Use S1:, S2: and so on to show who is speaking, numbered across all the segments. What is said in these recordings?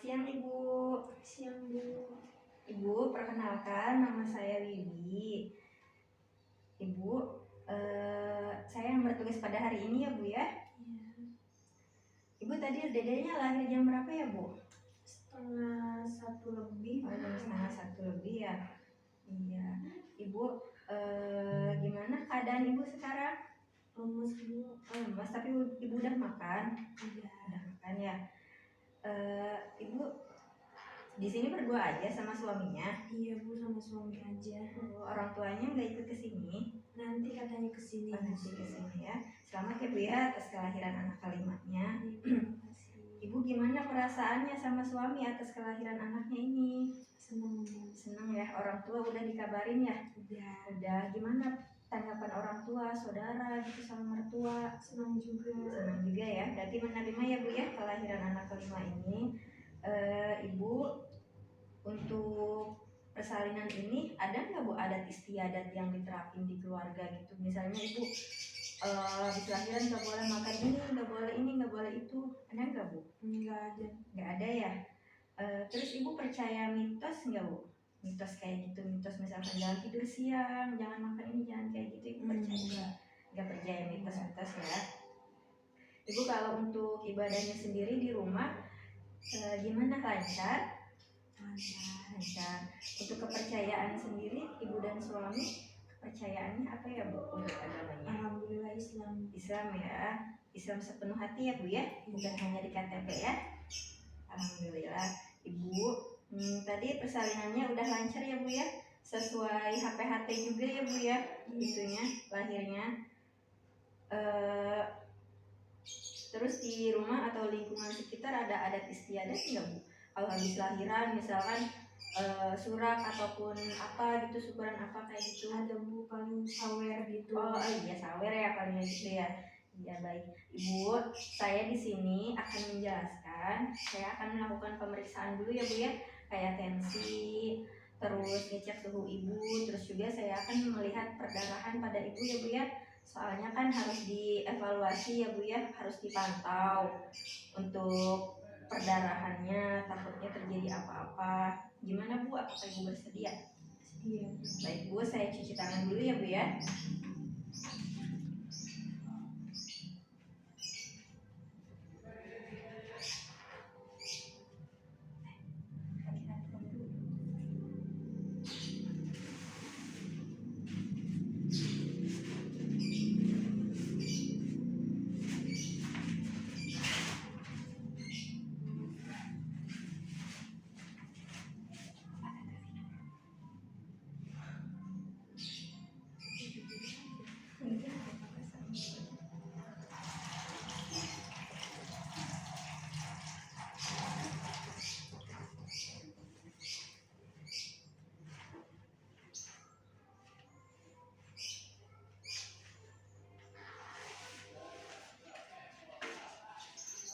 S1: siang Ibu.
S2: Siang Bu.
S1: Ibu, perkenalkan nama saya Wiwi. Ibu, saya yang bertugas pada hari ini ya Bu ya.
S2: Iya.
S1: Ibu tadi dedenya lahir jam berapa ya Bu?
S2: 1:30 lebih.
S1: Oh, jam 1:30 ya. Iya. Ibu, gimana keadaan Ibu sekarang?
S2: Lemes Bu.
S1: Lemes, tapi Ibu udah makan?
S2: Iya.
S1: Udah makan ya. Ibu di sini berdua aja sama suaminya?
S2: Iya Bu, sama suami aja.
S1: Orang tuanya nggak ikut ke sini?
S2: Nanti katanya kesini.
S1: Nanti kesini ya. Selamat ya Bu ya atas kelahiran anak kelimanya.
S2: Terima kasih.
S1: Ibu gimana perasaannya sama suami atas kelahiran anaknya ini?
S2: Senang Bu.
S1: Senang ya. Orang tua udah dikabarin ya? Udah. Gimana tanggapan orang tua, saudara gitu sama mertua?
S2: Senang juga.
S1: Senang juga ya. Berarti menerima ya Bu ya kelahiran anak kelima ini. Ibu untuk persalinan ini ada nggak Bu adat istiadat yang diterapin di keluarga gitu? Misalnya Ibu habis lahiran nggak boleh makan ini, nggak boleh ini, nggak boleh itu, ada nggak Bu?
S2: Nggak ada.
S1: Nggak ada ya. Terus Ibu percaya mitos nggak Bu? Mitos kayak gitu, mitos misalkan jangan tidur siang, jangan makan ini, jangan kayak gitu, Ibu percaya? Nggak percaya mitos-mitos ya. Ibu kalau untuk ibadahnya sendiri di rumah gimana, lancar? Lancar. Untuk kepercayaan sendiri ibu dan suami kepercayaannya apa ya Bu untuk agamanya?
S2: Alhamdulillah Islam.
S1: Islam ya. Islam sepenuh hati ya Bu ya, bukan hanya di KTP ya. Alhamdulillah. Ibu tadi persalinannya udah lancar ya Bu ya, sesuai HPHT juga ya Bu ya, itunya lahirnya. Terus di rumah atau lingkungan sekitar ada adat istiadat nggak Bu? Kalau habis lahiran misalkan surak ataupun apa gitu, syukuran apa kayak gitu?
S2: Ada Bu, paling sawer gitu.
S1: Oh iya, sawer ya palingnya gitu ya. Iya baik. Ibu, saya di sini akan menjelaskan. Saya akan melakukan pemeriksaan dulu ya Bu ya, kayak tensi, terus ngecek suhu ibu, terus juga saya akan melihat perdarahan pada ibu ya Bu ya. Soalnya kan harus dievaluasi ya Bu ya, harus dipantau untuk perdarahannya, takutnya terjadi apa-apa. Gimana Bu, apakah Ibu bersedia?
S2: Iya.
S1: Baik Bu, saya cuci tangan dulu ya Bu ya.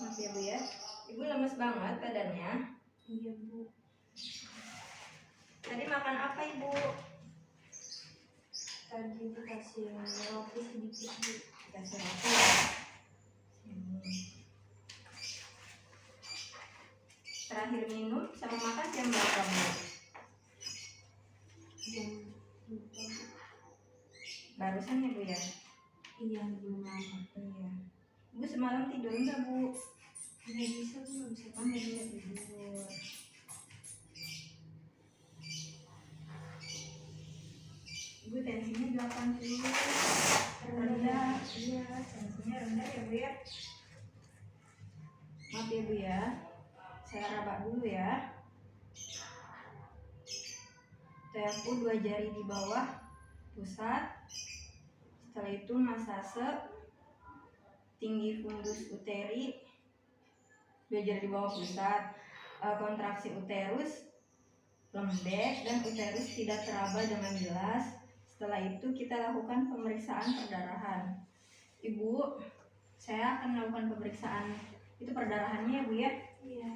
S1: Maaf ya Bu ya, Ibu lemes banget badannya.
S2: Iya Bu.
S1: Tadi makan apa Ibu?
S2: Tadi dikasih roti sedikit Bu.
S1: Dikasih roti ya. Terakhir minum sama makan jam berapa Bu?
S2: Jam 4 Bu.
S1: Barusan ya Bu ya?
S2: Iya, belum lama.
S1: Iya. Ibu semalam tidur nggak Bu?
S2: Nggak bisa Bu, nggak bisa
S1: Oh nggak bisa tidur. Ibu tensinya 80, rendah. Iya, tensinya rendah ya Bu ya. Maaf ya Bu ya, saya raba dulu ya. Tempo 2 jari di bawah pusat. Setelah itu masase, tinggi fundus uteri, 2 jari di bawah pusat, kontraksi uterus lembek dan uterus tidak teraba dengan jelas. Setelah itu kita lakukan pemeriksaan perdarahan. Ibu, saya akan melakukan pemeriksaan itu perdarahannya ya Bu ya.
S2: Iya.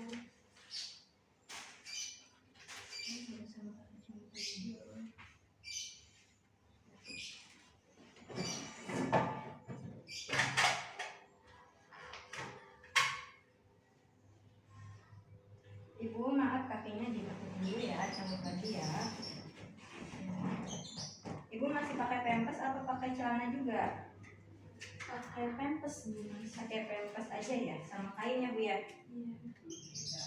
S1: Ibu ininya ditekuk dulu ya, cabut lagi ya. Ibu masih pakai pampers atau pakai celana juga?
S2: Pakai pampers nih mas.
S1: Pakai pampers aja ya, sama kain ya Bu ya.
S2: Iya.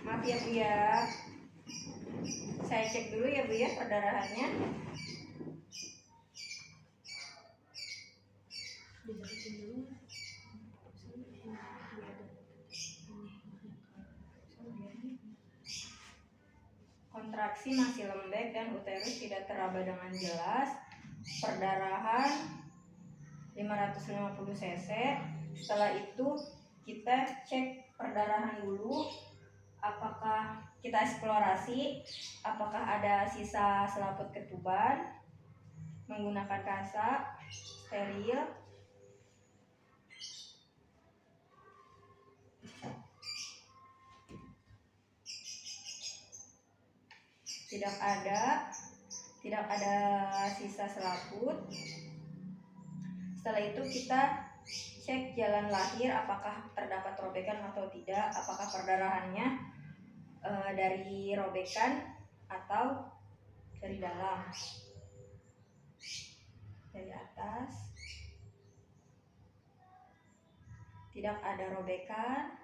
S1: Maaf ya Bu ya. Saya cek dulu ya Bu ya perdarahannya.
S2: Dideketin dulu.
S1: Kontraksi masih lembek dan uterus tidak teraba dengan jelas. Perdarahan 550 cc. Setelah itu kita cek perdarahan dulu, apakah kita eksplorasi apakah ada sisa selaput ketuban menggunakan kasa steril. Tidak ada sisa selaput. Setelah itu kita cek jalan lahir apakah terdapat robekan atau tidak, apakah perdarahannya dari robekan atau dari dalam, dari atas. Tidak ada robekan.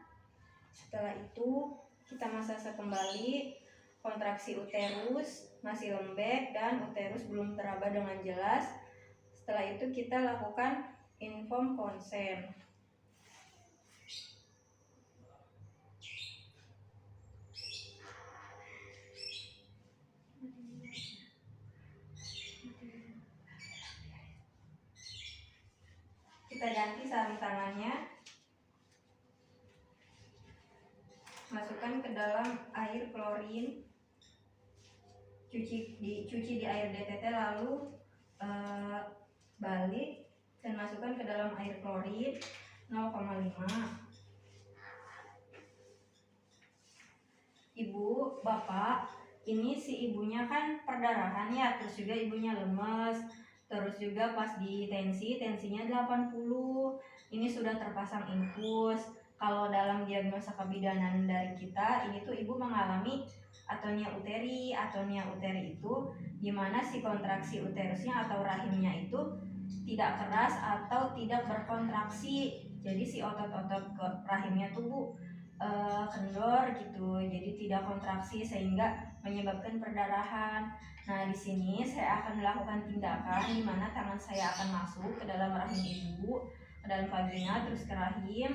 S1: Setelah itu kita massase kembali. Kontraksi uterus masih lembek dan uterus belum teraba dengan jelas. Setelah itu kita lakukan inform konsen. Kita ganti sarung tangannya, masukkan ke dalam air klorin, dicuci di air DTT, lalu balik dan masukkan ke dalam air klorin 0,5. Ibu, bapak, ini si ibunya kan perdarahan ya, terus juga ibunya lemes, terus juga pas di tensinya 80. Ini sudah terpasang infus. Kalau dalam diagnosa kebidanan dari kita, ini tuh ibu mengalami atonia uteri. Atonia uteri itu dimana si kontraksi uterusnya atau rahimnya itu tidak keras atau tidak berkontraksi. Jadi si otot-otot rahimnya tuh Bu kendor gitu, jadi tidak kontraksi sehingga menyebabkan perdarahan. Nah, di sini saya akan melakukan tindakan di mana tangan saya akan masuk ke dalam rahim ibu, ke dalam vagina, terus ke rahim,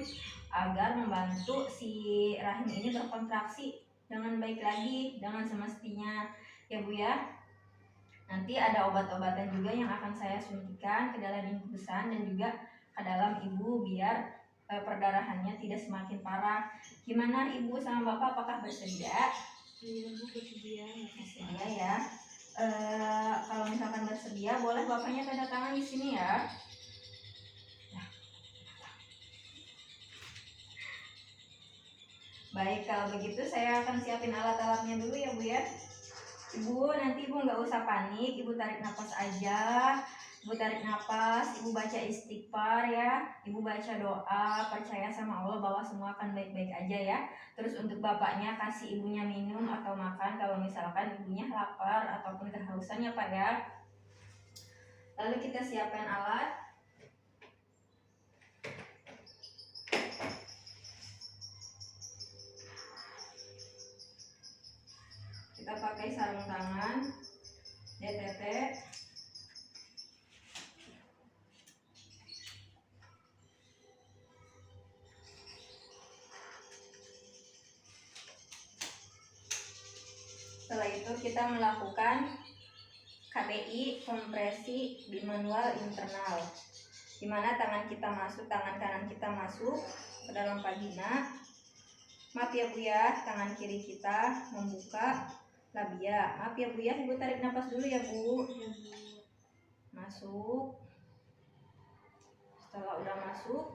S1: agar membantu si rahim ini berkontraksi dengan baik lagi, dengan semestinya ya Bu ya. Nanti ada obat-obatan juga yang akan saya suntikan ke dalam infusan dan juga ke dalam ibu biar perdarahannya tidak semakin parah. Gimana ibu sama bapak, apakah bersedia?
S2: Iya bu, bersedia.
S1: Bersedia ya. Kalau misalkan bersedia, boleh bapaknya tanda tangan di sini ya. Baik, kalau begitu saya akan siapin alat-alatnya dulu ya Bu ya. Ibu, nanti ibu nggak usah panik, ibu tarik nafas aja. Ibu tarik nafas, ibu baca istighfar ya, ibu baca doa, percaya sama Allah bahwa semua akan baik-baik aja ya. Terus untuk bapaknya kasih ibunya minum atau makan kalau misalkan ibunya lapar ataupun kehausan ya Pak ya. Lalu kita siapkan alat. Kita pakai sarung tangan DTT. Setelah itu kita melakukan KBI, kompresi bimanual internal, di mana tangan kanan kita masuk ke dalam vagina. Maaf ya Bu ya, tangan kiri kita membuka labia. Maaf ya Bu ya, ibu tarik nafas dulu ya Bu. Masuk. Setelah udah masuk,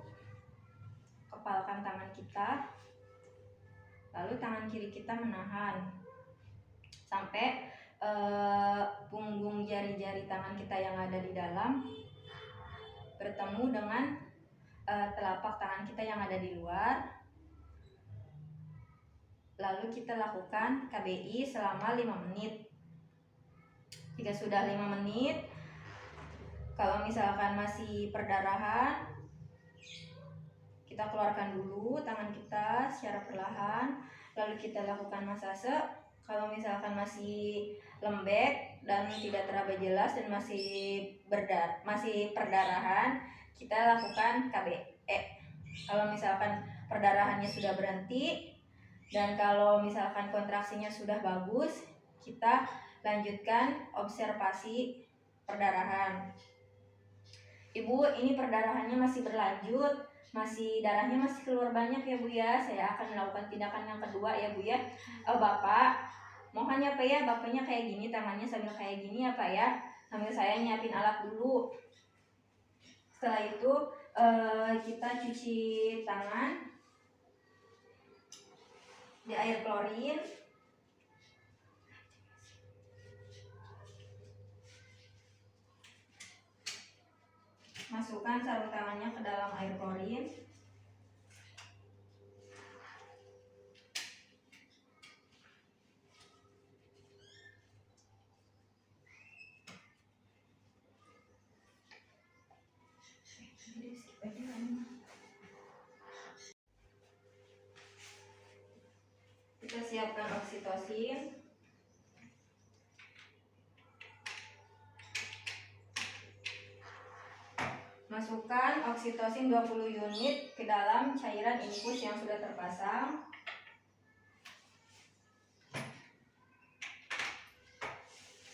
S1: kepalkan tangan kita, lalu tangan kiri kita menahan sampai punggung jari-jari tangan kita yang ada di dalam bertemu dengan telapak tangan kita yang ada di luar. Lalu kita lakukan KBI selama 5 menit. Jika sudah 5 menit, kalau misalkan masih perdarahan, kita keluarkan dulu tangan kita secara perlahan, lalu kita lakukan masase. Kalau misalkan masih lembek dan tidak teraba jelas dan masih perdarahan, kita lakukan KBE. Kalau misalkan perdarahannya sudah berhenti dan kalau misalkan kontraksinya sudah bagus, kita lanjutkan observasi perdarahan. Ibu, ini perdarahannya masih berlanjut, darahnya masih keluar banyak ya Bu ya. Saya akan melakukan tindakan yang kedua ya Bu ya. Bapak, mohon ya Pak ya, bapaknya kayak gini, tangannya sambil kayak gini ya Pak ya. Sambil saya nyiapin alat dulu. Setelah itu kita cuci tangan di air klorin. Masukkan sarung tangannya ke dalam air klorin. Kita siapkan oksitosin. Masukkan oksitosin 20 unit ke dalam cairan infus yang sudah terpasang.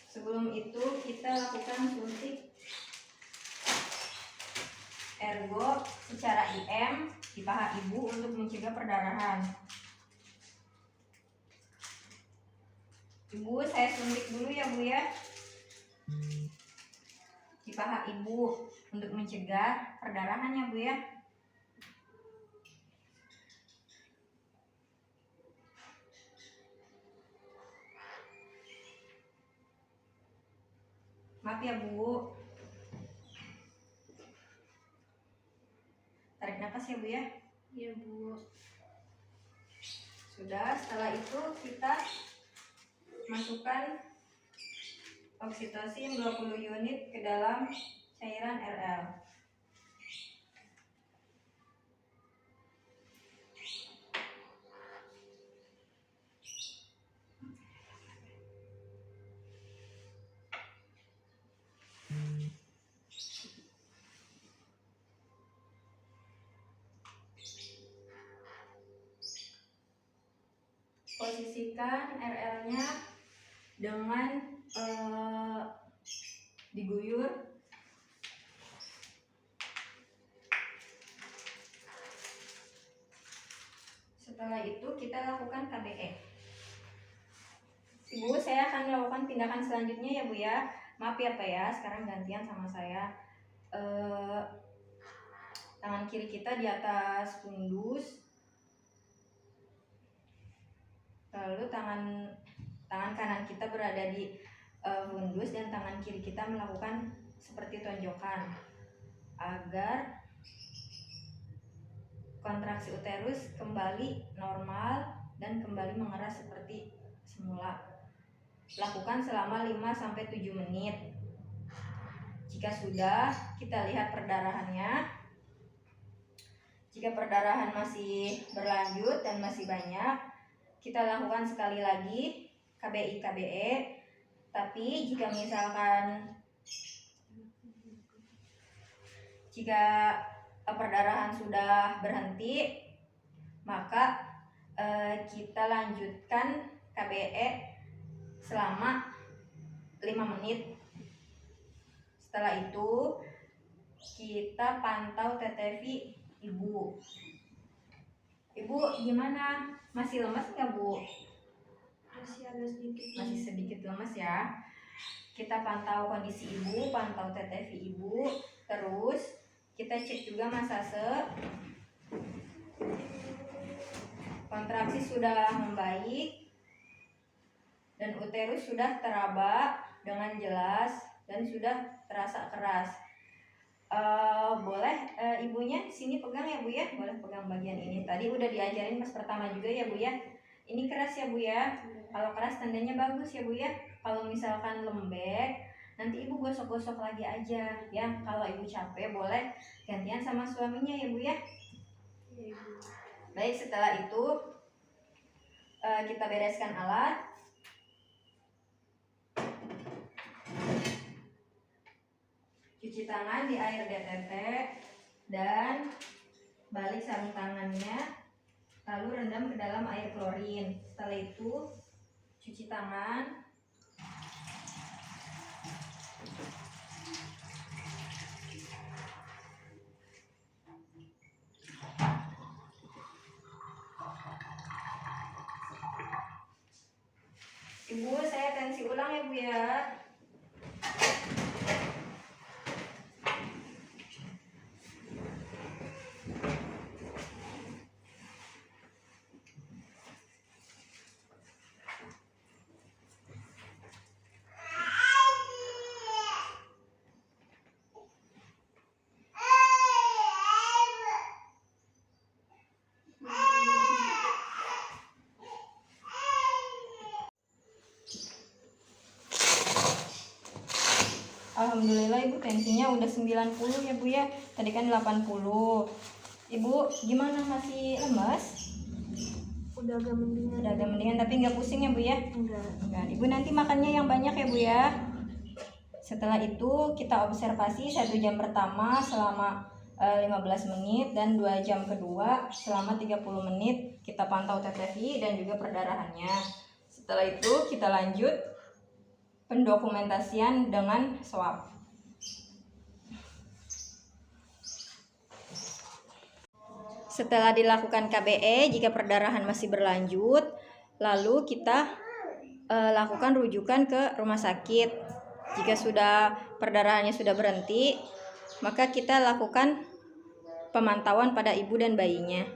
S1: Sebelum itu kita lakukan suntik ergo secara IM di paha ibu untuk mencegah perdarahan. Ibu, saya suntik dulu ya Bu ya, di paha ibu untuk mencegah perdarahan ya Bu ya. Maaf ya Bu. Tarik nafas ya Bu ya.
S2: Iya Bu.
S1: Sudah, setelah itu kita masukkan oksitosin 20 unit ke dalam cairan RL. Posisikan RL-nya dengan diguyur. Setelah itu kita lakukan KBE. Ibu, saya akan melakukan tindakan selanjutnya ya Bu ya. Maaf ya Pak ya, sekarang gantian sama saya. Tangan kiri kita di atas fundus, lalu tangan kanan kita berada di fundus dan tangan kiri kita melakukan seperti tonjokan agar kontraksi uterus kembali normal dan kembali mengeras seperti semula. Lakukan selama 5-7 menit. Jika sudah, kita lihat perdarahannya. Jika perdarahan masih berlanjut dan masih banyak, kita lakukan sekali lagi KBI-KBE. Tapi jika misalkan perdarahan sudah berhenti, maka kita lanjutkan KBE selama 5 menit. Setelah itu kita pantau TTV ibu. Ibu gimana? Masih lemas nggak Bu?
S2: Masih agak sedikit.
S1: Masih sedikit lemas ya. Kita pantau kondisi ibu, pantau TTV ibu. Terus kita cek juga masase. Kontraksi sudah membaik dan uterus sudah teraba dengan jelas dan sudah terasa keras. Boleh ibunya sini pegang ya Bu ya, boleh pegang bagian ini. Tadi udah diajarin pas pertama juga ya Bu ya. Ini keras ya Bu ya. Kalau keras tandanya bagus ya Bu ya. Kalau misalkan lembek, nanti ibu gosok-gosok lagi aja ya. Kalau ibu capek boleh gantian sama suaminya ya Bu ya.
S2: Iya Ibu.
S1: Baik, setelah itu kita bereskan alat. Cuci tangan di air DTT dan balik sarung tangannya, lalu rendam ke dalam air klorin. Setelah itu cuci tangan. Ibu, saya tensi ulang ya Bu ya. Alhamdulillah Ibu tensinya udah 90 ya Bu ya. Tadi kan 80. Ibu gimana, masih lemas?
S2: Udah agak mendingan.
S1: Udah agak mendingan tapi nggak pusing ya Bu ya?
S2: Enggak.
S1: Enggak. Ibu nanti makannya yang banyak ya Bu ya. Setelah itu kita observasi 1 jam pertama selama 15 menit dan 2 jam kedua selama 30 menit. Kita pantau TTV dan juga perdarahannya. Setelah itu kita lanjut pendokumentasian dengan swab. Setelah dilakukan KBE, jika perdarahan masih berlanjut, lalu kita lakukan rujukan ke rumah sakit. Jika sudah perdarahannya sudah berhenti, maka kita lakukan pemantauan pada ibu dan bayinya.